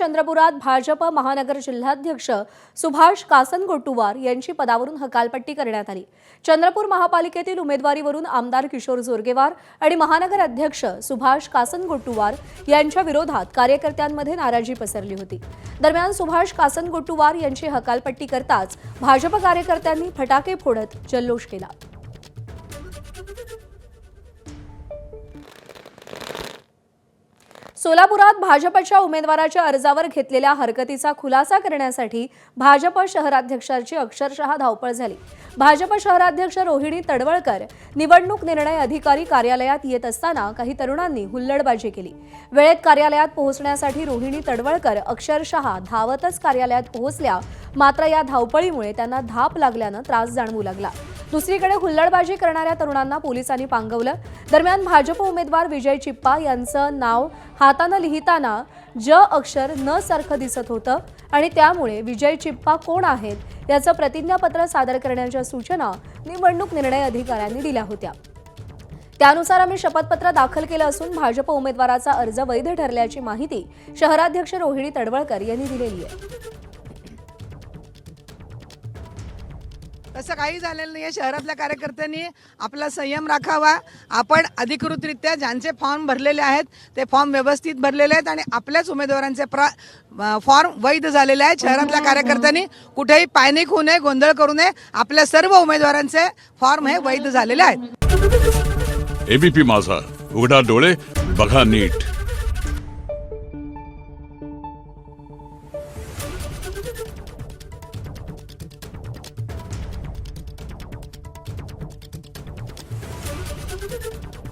चंद्रपुरात भाजप महानगर जिल्हाध्यक्ष सुभाष कासनगोटुवार यांची पदावरून हकालपट्टी करण्यात आली। चंद्रपूर महापालिकेतील उमेदवारीवरून आमदार किशोर जोरगेवार आणि महानगर अध्यक्ष सुभाष कासनगोटुवार यांच्या विरोधात कार्यकर्त्यांमध्ये नाराजी पसरली होती। दरम्यान सुभाष कासनगोटुवार यांची हकालपट्टी करताच भाजप कार्यकर्त्यांनी फटाके फोडत जल्लोष केला। सोलापुरात भाजपच्या उमेदवाराच्या अर्जावर घेतलेल्या हरकतीचा खुलासा करण्यासाठी भाजप शहराध्यक्षाची अक्षरशः धावपळ झाली। भाजप शहराध्यक्ष रोहिणी तडवळकर निवडणूक निर्णय अधिकारी कार्यालयात येत असताना काही तरुणांनी हुल्लडबाजी केली। वेळेत कार्यालयात पोहोचण्यासाठी रोहिणी तडवळकर अक्षरशः धावतच कार्यालयात पोहोचल्या, मात्र या धावपळीमुळे त्यांना धाप लागल्याने त्रास जाणवू लागला। दुसरीकडे हुल्लडबाजी करणाऱ्या तरुणांना पोलिसांनी पांगवलं। दरम्यान भाजप उमेदवार विजय चिप्पा यांचं नाव हाताने लिहिताना ज अक्षर न सारखं दिसत होतं आणि त्यामुळे विजय चिप्पा कोण आहेत याचं प्रतिज्ञापत्र सादर करण्याच्या सूचना निवडणूक निर्णय अधिकाऱ्यांनी दिल्या होत्या। त्यानुसार आम्ही शपथपत्र दाखल केलं असून भाजप उमेदवाराचा अर्ज वैध ठरल्याची माहिती शहराध्यक्ष रोहिणी तडवळकर यांनी दिलेली आहे। तसं काही झालेलं नाही आहे। शहरातल्या कार्यकर्त्यांनी आपला संयम राखावा। आपण अधिकृतरित्या ज्यांचे फॉर्म भरलेले आहेत ते फॉर्म व्यवस्थित भरलेले आहेत आणि आपल्याच उमेदवारांचे फॉर्म वैध झालेले आहेत। शहरातल्या कार्यकर्त्यांनी कुठेही पॅनिक होऊ नये, गोंधळ करू नये। आपल्या सर्व उमेदवारांचे फॉर्म हे वैध झालेले आहेत। एबीपी माझा, उघडा डोळे बघा नीट। Thank you.